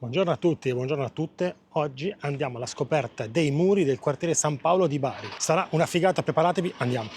Buongiorno a tutti e buongiorno a tutte. Oggi andiamo alla scoperta dei muri del quartiere San Paolo di Bari. Sarà una figata, preparatevi, andiamo.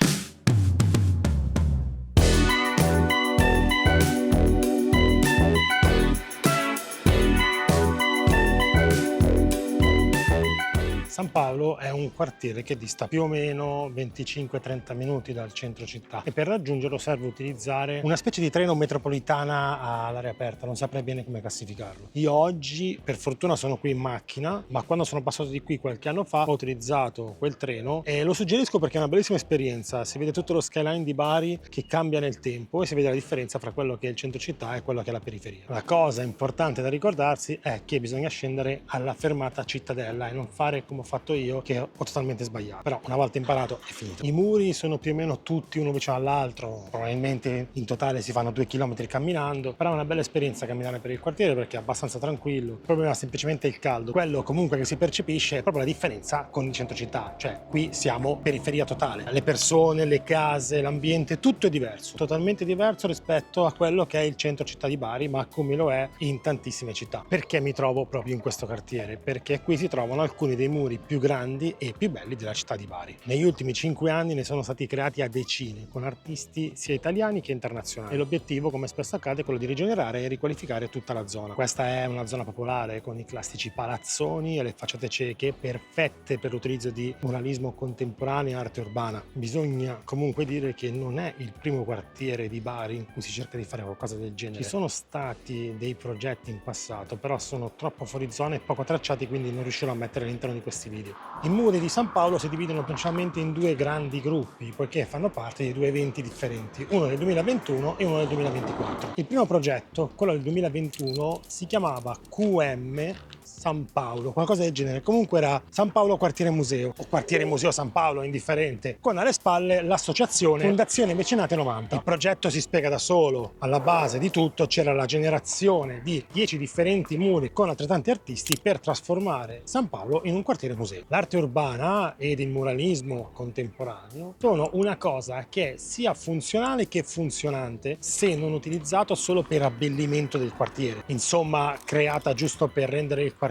San Paolo è un quartiere che dista più o meno 25-30 minuti dal centro città e per raggiungerlo serve utilizzare una specie di treno metropolitana all'aria aperta, non saprei bene come classificarlo. Io oggi per fortuna sono qui in macchina, ma quando sono passato di qui qualche anno fa ho utilizzato quel treno e lo suggerisco perché è una bellissima esperienza, si vede tutto lo skyline di Bari che cambia nel tempo e si vede la differenza fra quello che è il centro città e quello che è la periferia. La cosa importante da ricordarsi è che bisogna scendere alla fermata Cittadella e non fare come ho fatto io, che ho totalmente sbagliato. Però una volta imparato è finito. I muri sono più o meno tutti uno vicino all'altro, probabilmente in totale si fanno 2 chilometri camminando, però è una bella esperienza camminare per il quartiere perché è abbastanza tranquillo. Il problema è semplicemente il caldo. Quello comunque che si percepisce è proprio la differenza con il centro città, cioè qui siamo periferia totale. Le persone, le case, l'ambiente, tutto è diverso, totalmente diverso rispetto a quello che è il centro città di Bari, ma come lo è in tantissime città. Perché mi trovo proprio in questo quartiere? Perché qui si trovano alcuni dei muri più grandi e più belli della città di Bari. Negli ultimi 5 anni ne sono stati creati a decine, con artisti sia italiani che internazionali. E l'obiettivo, come spesso accade, è quello di rigenerare e riqualificare tutta la zona. Questa è una zona popolare con i classici palazzoni e le facciate cieche, perfette per l'utilizzo di muralismo contemporaneo e arte urbana. Bisogna comunque dire che non è il primo quartiere di Bari in cui si cerca di fare qualcosa del genere. Ci sono stati dei progetti in passato, però sono troppo fuori zona e poco tracciati, quindi non riuscirò a mettere all'interno di questi video. I muri di San Paolo si dividono principalmente in 2 grandi gruppi, poiché fanno parte di 2 eventi differenti, uno del 2021 e uno del 2024. Il primo progetto, quello del 2021, si chiamava QM San Paolo, qualcosa del genere. Comunque era San Paolo Quartiere Museo o Quartiere Museo San Paolo, indifferente, con alle spalle l'associazione Fondazione Mecenate 90. Il progetto si spiega da solo. Alla base di tutto c'era la generazione di 10 differenti muri con altrettanti artisti per trasformare San Paolo in un quartiere museo. L'arte urbana ed il muralismo contemporaneo sono una cosa che è sia funzionale che funzionante se non utilizzato solo per abbellimento del quartiere. Insomma, creata giusto per rendere il quartiere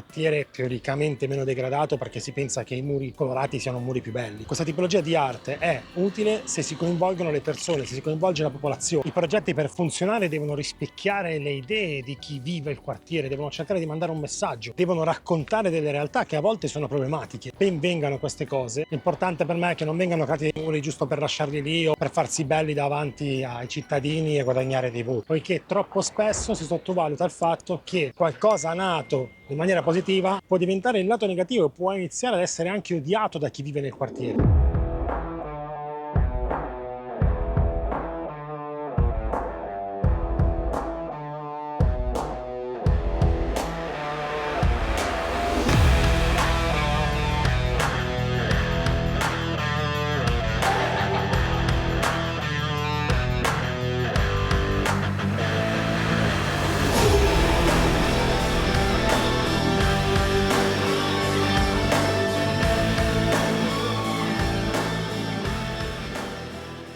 teoricamente meno degradato perché si pensa che i muri colorati siano muri più belli. Questa tipologia di arte è utile se si coinvolgono le persone, se si coinvolge la popolazione. I progetti per funzionare devono rispecchiare le idee di chi vive il quartiere, devono cercare di mandare un messaggio, devono raccontare delle realtà che a volte sono problematiche. Ben vengano queste cose. L'importante per me è che non vengano creati dei muri giusto per lasciarli lì o per farsi belli davanti ai cittadini e guadagnare dei voti, poiché troppo spesso si sottovaluta il fatto che qualcosa nato in maniera positiva può diventare il lato negativo e può iniziare ad essere anche odiato da chi vive nel quartiere.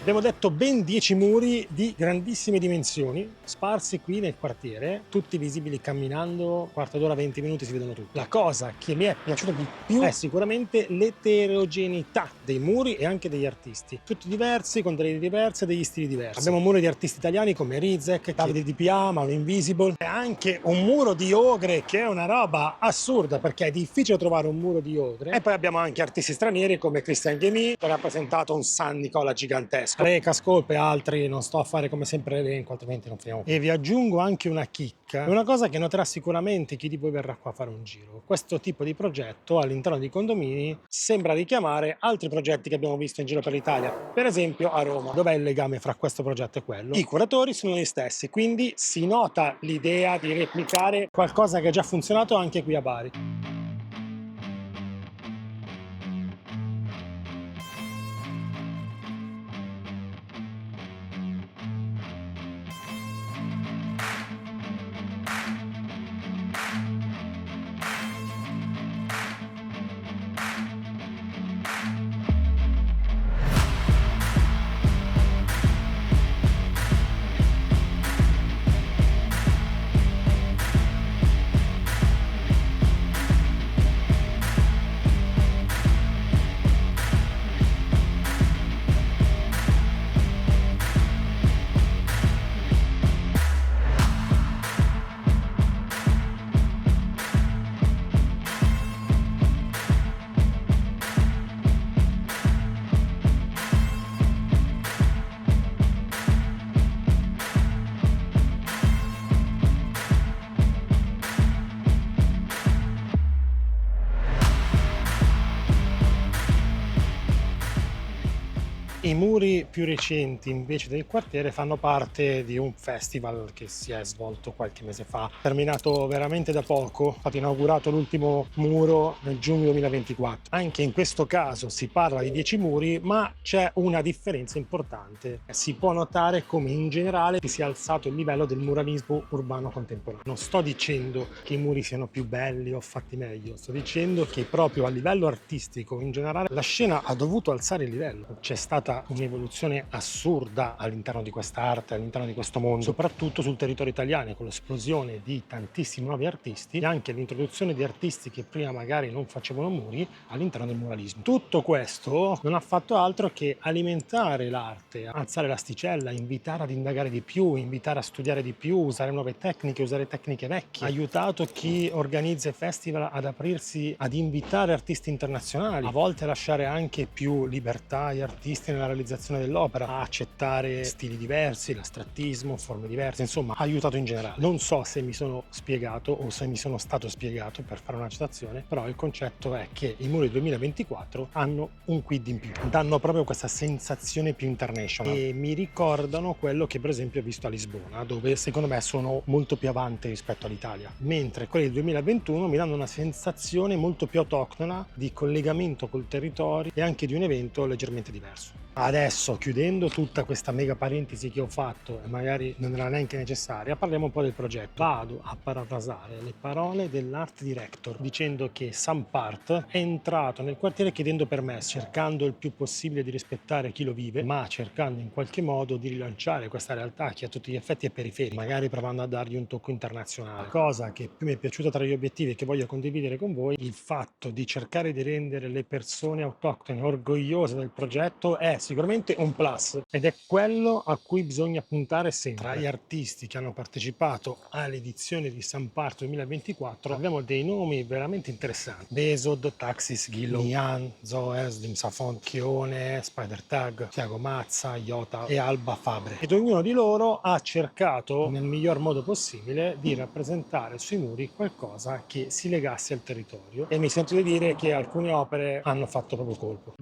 Abbiamo detto ben 10 muri di grandissime dimensioni, sparsi qui nel quartiere, tutti visibili camminando, quarto d'ora, 20 minuti si vedono tutti. La cosa che mi è piaciuta di più è sicuramente l'eterogeneità dei muri e anche degli artisti. Tutti diversi, con delle idee diverse, degli stili diversi. Abbiamo muri di artisti italiani come Rizek, Davide Di Pia, Mauro Invisible, e anche un muro di Ogre che è una roba assurda perché è difficile trovare un muro di Ogre. E poi abbiamo anche artisti stranieri come Christian Guémy, che ha rappresentato un San Nicola gigantesco. Reca, Scolpe e altri, non sto a fare come sempre l'elenco, altrimenti non finiamo. E vi aggiungo anche una chicca, una cosa che noterà sicuramente chi di voi verrà qua a fare un giro. Questo tipo di progetto all'interno di condomini sembra richiamare altri progetti che abbiamo visto in giro per l'Italia, per esempio a Roma. Dov'è il legame fra questo progetto e quello? I curatori sono gli stessi, quindi si nota l'idea di replicare qualcosa che ha già funzionato anche qui a Bari. I muri più recenti invece del quartiere fanno parte di un festival che si è svolto qualche mese fa, terminato veramente da poco, è stato inaugurato l'ultimo muro nel giugno 2024. Anche in questo caso si parla di 10 muri, ma c'è una differenza importante. Si può notare come in generale si sia alzato il livello del muralismo urbano contemporaneo. Non sto dicendo che i muri siano più belli o fatti meglio, sto dicendo che proprio a livello artistico in generale la scena ha dovuto alzare il livello. C'è stata un'evoluzione assurda all'interno di questa arte, all'interno di questo mondo, soprattutto sul territorio italiano, con l'esplosione di tantissimi nuovi artisti e anche l'introduzione di artisti che prima magari non facevano muri all'interno del muralismo. Tutto questo non ha fatto altro che alimentare l'arte, alzare l'asticella, invitare ad indagare di più, invitare a studiare di più, usare nuove tecniche, usare tecniche vecchie. Ha aiutato chi organizza i festival ad aprirsi, ad invitare artisti internazionali, a volte a lasciare anche più libertà agli artisti nella realizzazione dell'opera, a accettare stili diversi, l'astrattismo, forme diverse, insomma ha aiutato in generale. Non so se mi sono spiegato o se mi sono stato spiegato per fare una citazione, però il concetto è che i muri 2024 hanno un quid in più, danno proprio questa sensazione più international e mi ricordano quello che per esempio ho visto a Lisbona, dove secondo me sono molto più avanti rispetto all'Italia, mentre quelli del 2021 mi danno una sensazione molto più autoctona di collegamento col territorio e anche di un evento leggermente diverso. Adesso, chiudendo tutta questa mega parentesi che ho fatto e magari non era neanche necessaria, parliamo un po' del progetto. Vado a parafrasare le parole dell'art director dicendo che Sam Part è entrato nel quartiere chiedendo permessi, cercando il più possibile di rispettare chi lo vive, ma cercando in qualche modo di rilanciare questa realtà che a tutti gli effetti è periferica, magari provando a dargli un tocco internazionale. La cosa che più mi è piaciuta tra gli obiettivi e che voglio condividere con voi, il fatto di cercare di rendere le persone autoctone orgogliose del progetto è sicuramente un plus ed è quello a cui bisogna puntare sempre. Tra gli artisti che hanno partecipato all'edizione di Sam Part 2024 abbiamo dei nomi veramente interessanti: Besod, Taxis, Gillo, Nian, Zoe, Slim Safon, Chione, Spider Tag, Tiago Mazza, Iota e Alba Fabre, ed ognuno di loro ha cercato nel miglior modo possibile di rappresentare sui muri qualcosa che si legasse al territorio e mi sento di dire che alcune opere hanno fatto proprio colpo.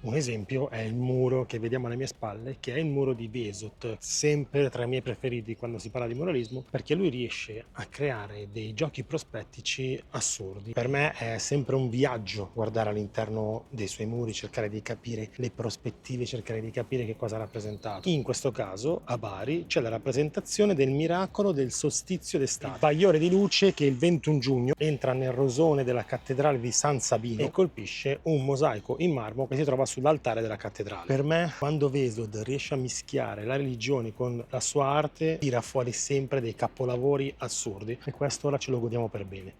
Un esempio è il muro che vediamo alle mie spalle, che è il muro di Vesut, sempre tra i miei preferiti quando si parla di muralismo, perché lui riesce a creare dei giochi prospettici assurdi. Per me è sempre un viaggio guardare all'interno dei suoi muri, cercare di capire le prospettive, cercare di capire che cosa ha rappresentato. In questo caso, a Bari, c'è la rappresentazione del miracolo del solstizio d'estate, il bagliore di luce che il 21 giugno entra nel rosone della cattedrale di San Sabino e colpisce un mosaico in marmo che si trova sull'altare della cattedrale. Per me, quando Vesud riesce a mischiare la religione con la sua arte, tira fuori sempre dei capolavori assurdi e questo ora ce lo godiamo per bene.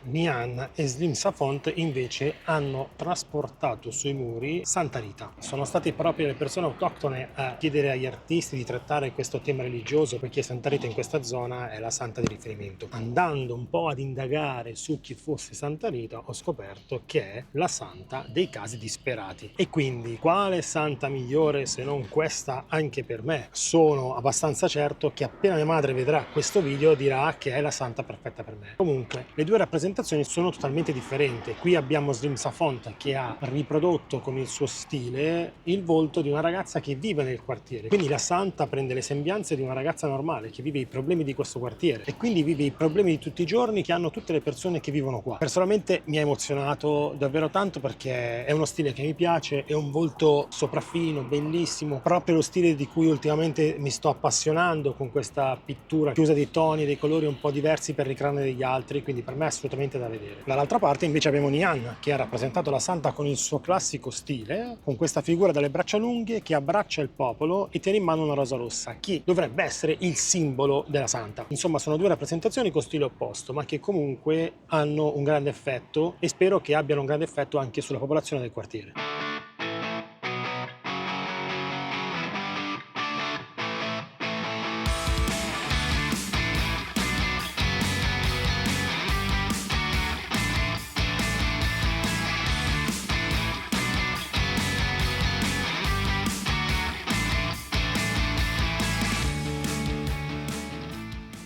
Nian e Slim Safont invece hanno trasportato sui muri Santa Rita. Sono state proprio le persone autoctone a chiedere agli artisti di trattare questo tema religioso, perché Santa Rita in questa zona è la santa di riferimento. Andando un po' ad indagare su chi fosse Santa Rita, ho scoperto che è la santa dei casi disperati. E quindi quale santa migliore se non questa anche per me? Sono abbastanza certo che appena mia madre vedrà questo video dirà che è la santa perfetta per me. Comunque, le due rappresentazioni sono totalmente differenti. Qui abbiamo Slim Safont che ha riprodotto con il suo stile il volto di una ragazza che vive nel quartiere, quindi la santa prende le sembianze di una ragazza normale che vive i problemi di questo quartiere e quindi vive i problemi di tutti i giorni che hanno tutte le persone che vivono qua. Personalmente mi ha emozionato davvero tanto perché è uno stile che mi piace, è un volto sopraffino, bellissimo, proprio lo stile di cui ultimamente mi sto appassionando, con questa pittura che usa dei toni, dei colori un po' diversi per ricrearne degli altri, quindi per me è assolutamente assolutamente da vedere. Dall'altra parte invece abbiamo Nian, che ha rappresentato la santa con il suo classico stile, con questa figura dalle braccia lunghe che abbraccia il popolo e tiene in mano una rosa rossa, che dovrebbe essere il simbolo della santa. Insomma, sono due rappresentazioni con stile opposto, ma che comunque hanno un grande effetto e spero che abbiano un grande effetto anche sulla popolazione del quartiere.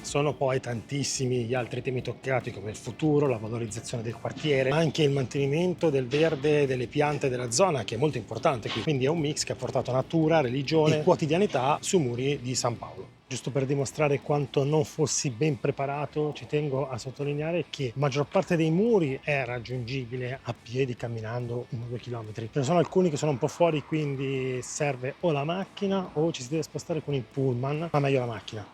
Sono poi tantissimi gli altri temi toccati come il futuro, la valorizzazione del quartiere, anche il mantenimento del verde delle piante della zona, che è molto importante qui. Quindi è un mix che ha portato natura, religione e quotidianità sui muri di San Paolo. Giusto per dimostrare quanto non fossi ben preparato, ci tengo a sottolineare che la maggior parte dei muri è raggiungibile a piedi camminando 1-2 chilometri. Ce ne sono alcuni che sono un po' fuori, quindi serve o la macchina o ci si deve spostare con il pullman, ma meglio la macchina.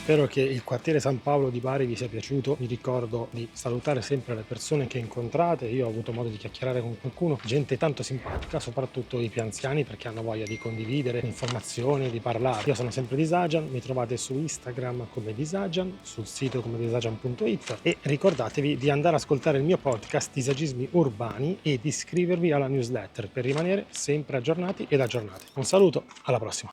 Spero che il quartiere San Paolo di Bari vi sia piaciuto. Vi ricordo di salutare sempre le persone che incontrate. Io ho avuto modo di chiacchierare con qualcuno, gente tanto simpatica, soprattutto i più anziani, perché hanno voglia di condividere informazioni, di parlare. Io sono sempre Disagian, mi trovate su Instagram come Disagian, sul sito come disagian.it e ricordatevi di andare ad ascoltare il mio podcast Disagismi Urbani e di iscrivervi alla newsletter per rimanere sempre aggiornati ed aggiornate. Un saluto, alla prossima!